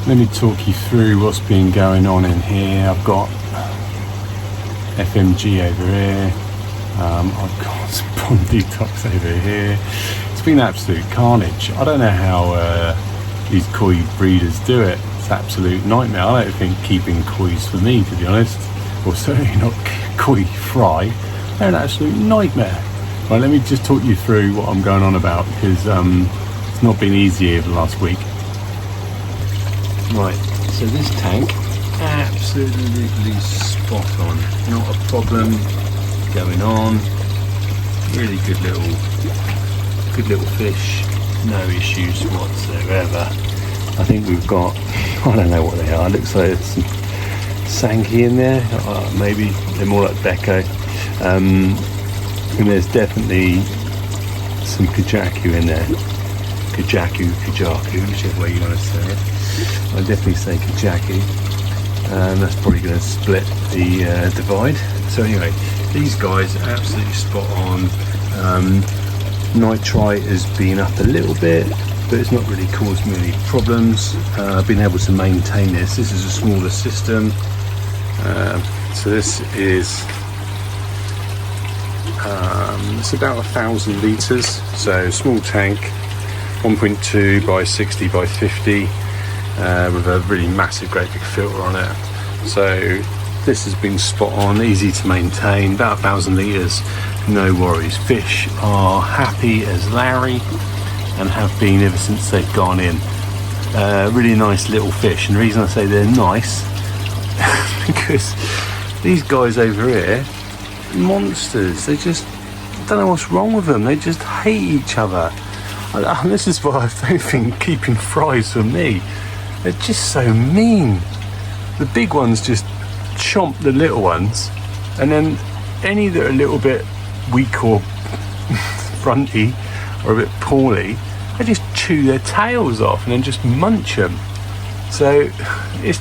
let me talk you through what's been going on in here. I've got FMG over here. I've got some pond detox over here. It's been absolute carnage. I don't know how these koi breeders do it. It's absolute nightmare. I don't think keeping koi's for me, to be honest, or certainly not koi fry. They're an absolute nightmare. Right, let me just talk you through what I'm going on about, because it's not been easy over the last week. Right, so this tank, absolutely spot on. Not a problem going on. Really good little fish. No issues whatsoever. I think we've got, I don't know what they are. It looks like it's some Sankey in there. Maybe they're more like Becco. And there's definitely some Kajaku in there. Kajaku, whichever way you want to say it. I definitely say Kajaku. And that's probably going to split the divide. So anyway, these guys are absolutely spot on. Nitrite has been up a little bit, but it's not really caused me any problems. I've been able to maintain this. This is a smaller system. So this is it's about 1,000 litres, so small tank, 1.2 by 60 by 50, with a really massive great big filter on it. So this has been spot on, easy to maintain, about 1,000 litres, no worries. Fish are happy as Larry and have been ever since they've gone in. Really nice little fish, and the reason I say they're nice because these guys over here, monsters. They just, I don't know what's wrong with them. They just hate each other. And this is why I don't think keeping fries for me. They're just so mean. The big ones just chomp the little ones, and then any that are a little bit weak or fronty or a bit poorly, they just chew their tails off and then just munch them. So it's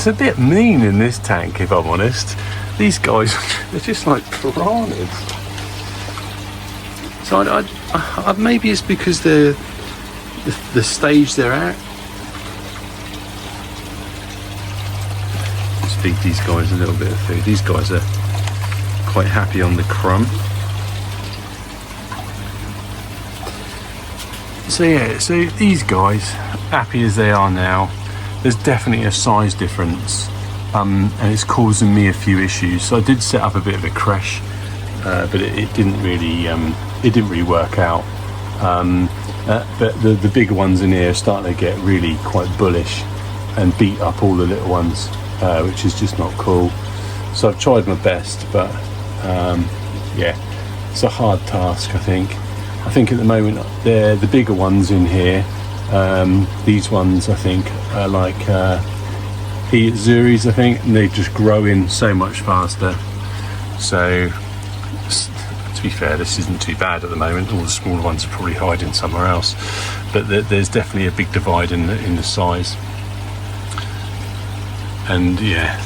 a bit mean in this tank, if I'm honest. These guys, they're just like piranhas. So I maybe it's because the stage they're at. Let's feed these guys a little bit of food. These guys are quite happy on the crumb. So yeah, so these guys, happy as they are now, there's definitely a size difference, and it's causing me a few issues. So I did set up a bit of a creche, but it didn't really work out. But the bigger ones in here are starting to get really quite bullish and beat up all the little ones, which is just not cool. So I've tried my best, but yeah, it's a hard task. I think at the moment they're the bigger ones in here. These ones I think are like Zuris, I think, and they just grow in so much faster. So to be fair, this isn't too bad at the moment. All the smaller ones are probably hiding somewhere else, but there's definitely a big divide in the size. And yeah,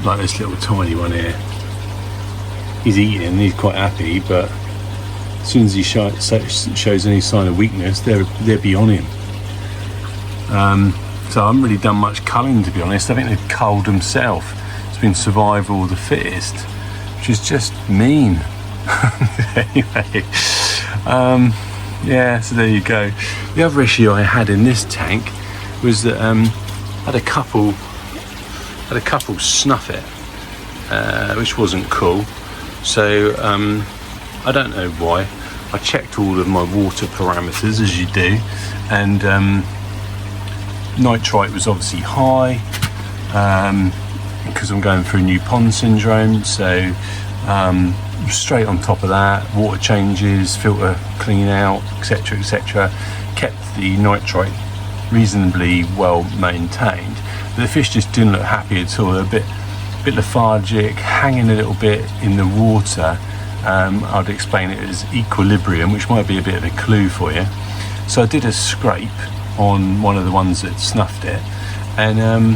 like this little tiny one here, he's eating, he's quite happy, but as soon as he shows any sign of weakness, they'll be on him. So I haven't really done much culling, to be honest. I think they've culled themselves. It's been survival of the fittest, which is just mean. Anyway, yeah, so there you go. The other issue I had in this tank was that I had a couple snuff it, which wasn't cool. So I don't know why. I checked all of my water parameters, as you do, and nitrite was obviously high, because I'm going through new pond syndrome. So straight on top of that, water changes, filter clean out, etc., kept the nitrite reasonably well maintained. But the fish just didn't look happy at all. They're a bit lethargic, hanging a little bit in the water. I'd explain it as equilibrium, which might be a bit of a clue for you. So I did a scrape on one of the ones that snuffed it, and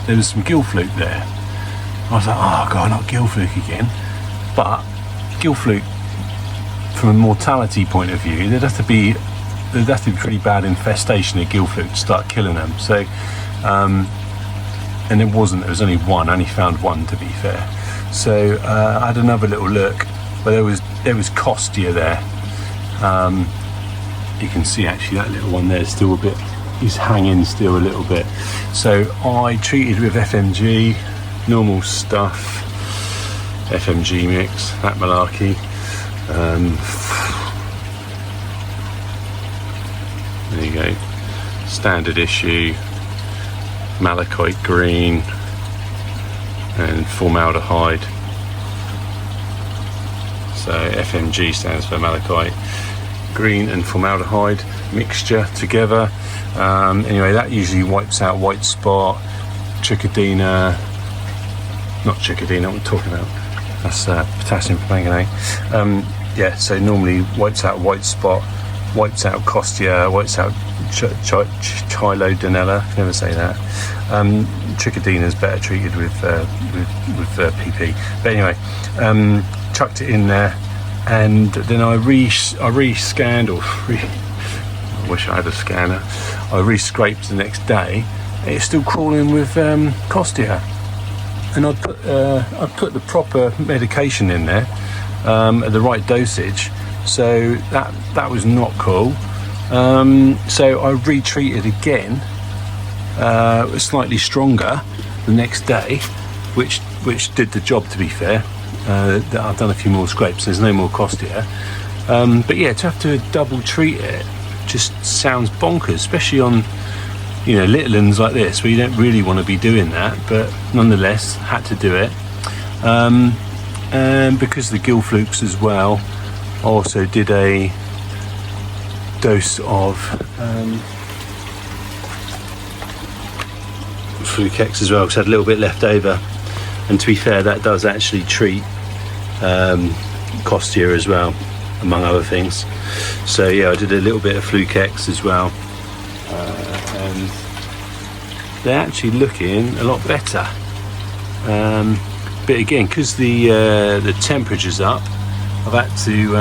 there was some gill fluke there. I was like, oh god, not gill fluke again. But gill fluke, from a mortality point of view, there'd have to be there'd have to be pretty bad infestation of gill fluke to start killing them. So, and it wasn't. There was only one. I only found one, to be fair. So I had another little look, but there was costia there. You can see actually that little one there is still a bit. He's hanging still a little bit. So I treated with FMG, normal stuff, FMG mix, that malarkey. There you go, standard issue, malachite green and formaldehyde. So FMG stands for malachite green and formaldehyde mixture together. Anyway, that usually wipes out white spot, trichodina, not trichodina, what I'm talking about, that's potassium permanganate. Yeah, so normally wipes out white spot, wipes out costia, wipes out chilodonella, I can never say that. Trichodina is better treated with PP. But anyway, chucked it in there, and then I re-scanned, or I wish I had a scanner. I re-scraped the next day. It's still crawling with costia, and I'd put the proper medication in there at the right dosage. So that was not cool. So I retreated again, slightly stronger the next day, which did the job, to be fair. I've done a few more scrapes. There's no more costia. But yeah, to have to double treat it just sounds bonkers, especially on, you know, little ones like this where you don't really want to be doing that, but nonetheless had to do it. And because of the gill flukes as well, I also did a dose of Fluke Ex as well, because I had a little bit left over, and to be fair, that does actually treat costia as well, among other things. So yeah, I did a little bit of Fluke Ex as well, and they're actually looking a lot better. But again, because the temperature's up, I've had to,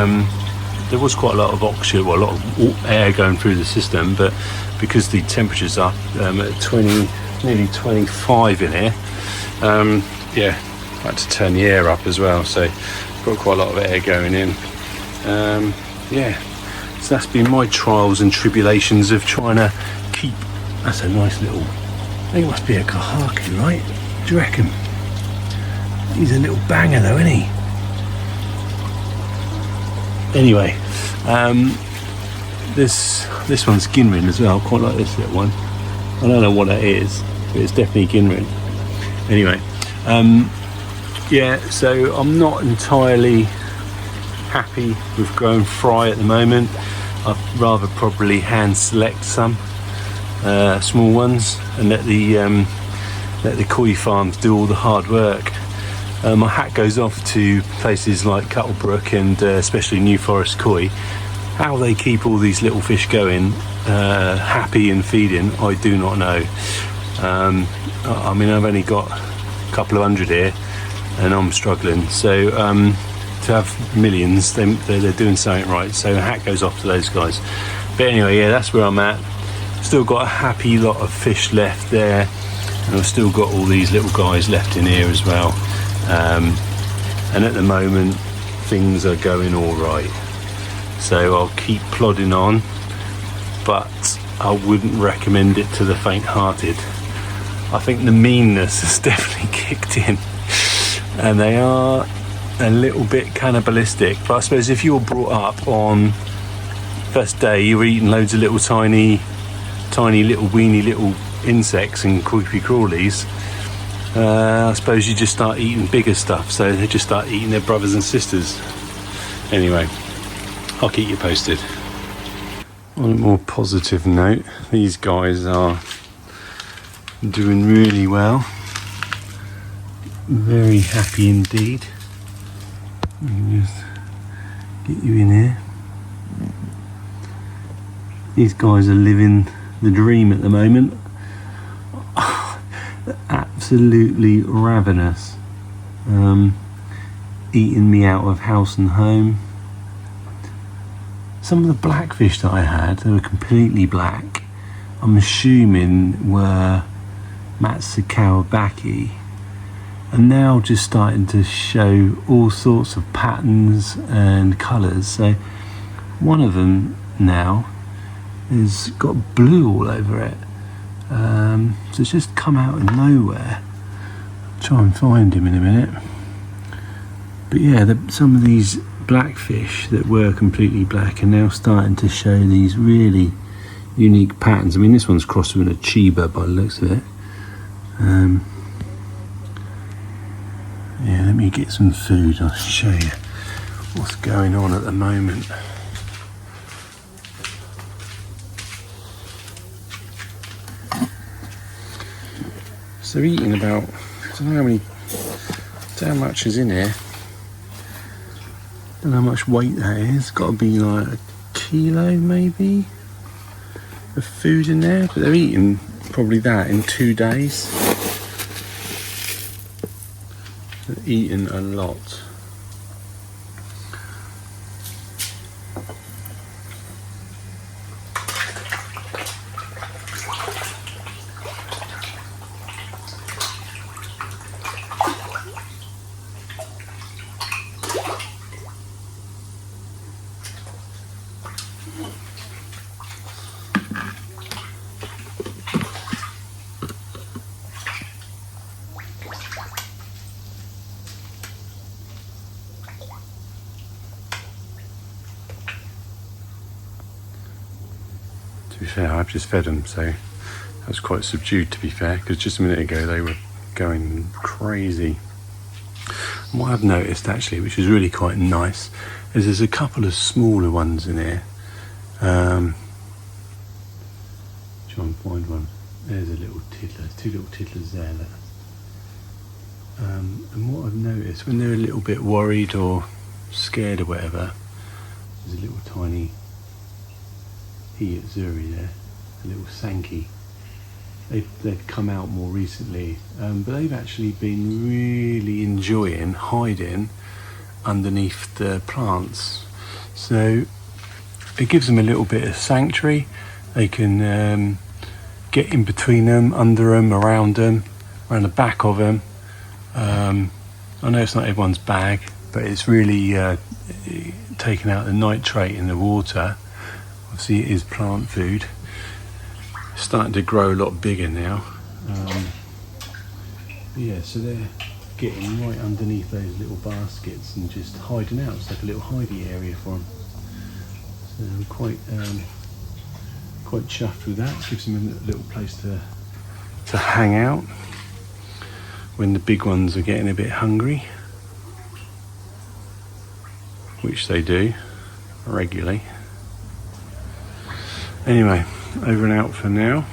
there was quite a lot of oxygen, well, a lot of air going through the system, but because the temperature's up at 20, nearly 25 in here, yeah, I had to turn the air up as well, so got quite a lot of air going in. Yeah, so that's been my trials and tribulations of trying to keep, that's a nice little, I think it must be a kahaki, right? Do you reckon? He's a little banger though, isn't he? Anyway, this one's Ginrin as well. I quite like this little one. I don't know what that is, but it's definitely Ginrin. Anyway, yeah, so I'm not entirely happy with growing fry at the moment. I'd rather probably hand select some small ones and let the koi farms do all the hard work. My hat goes off to places like Cuttlebrook and especially New Forest Koi. How they keep all these little fish going, happy and feeding, I do not know. I mean, I've only got a couple of hundred here and I'm struggling. So to have millions, they're doing something right. So a hat goes off to those guys. But anyway, yeah, that's where I'm at. Still got a happy lot of fish left there. And I've still got all these little guys left in here as well. And at the moment things are going all right, so I'll keep plodding on, but I wouldn't recommend it to the faint-hearted. I think the meanness has definitely kicked in, and they are a little bit cannibalistic. But I suppose if you were brought up on first day, you were eating loads of little tiny little weeny little insects and creepy crawlies, I suppose you just start eating bigger stuff, so they just start eating their brothers and sisters. Anyway, I'll keep you posted. On a more positive note, these guys are doing really well. Very happy indeed. Let me just get you in here. These guys are living the dream at the moment. Absolutely ravenous, eating me out of house and home. some of the blackfish that I had, they were completely black. I'm assuming were Matsukawabaki, and now just starting to show all sorts of patterns and colours. So one of them now has got blue all over it. So it's just come out of nowhere. I'll try and find him in a minute. But yeah, some of these blackfish that were completely black are now starting to show these really unique patterns. I mean, this one's crossed with a chiba by the looks of it. Yeah, let me get some food. I'll show you what's going on at the moment. So they're eating about, I don't know how much is in here. I don't know how much weight that is. It's got to be like a kilo maybe of food in there, but they're eating probably that in 2 days. They're eating a lot. To be fair, I've just fed them, so that was quite subdued, to be fair, because just a minute ago they were going crazy. And what I've noticed actually, which is really quite nice, is there's a couple of smaller ones in here. Try and find one. There's a little tiddler, 2 little tiddlers there. And what I've noticed, when they're a little bit worried or scared or whatever, there's a little tiny Zuri there, a little Sankey. They've come out more recently, but they've actually been really enjoying hiding underneath the plants. So it gives them a little bit of sanctuary. They can get in between them, under them, around the back of them. I know it's not everyone's bag, but it's really taking out the nitrate in the water. Obviously it is plant food. It's starting to grow a lot bigger now. Yeah, so they're getting right underneath those little baskets and just hiding out. It's like a little hidey area for them. So I'm quite chuffed with that. Gives them a little place to hang out when the big ones are getting a bit hungry, which they do regularly. Anyway, over and out for now.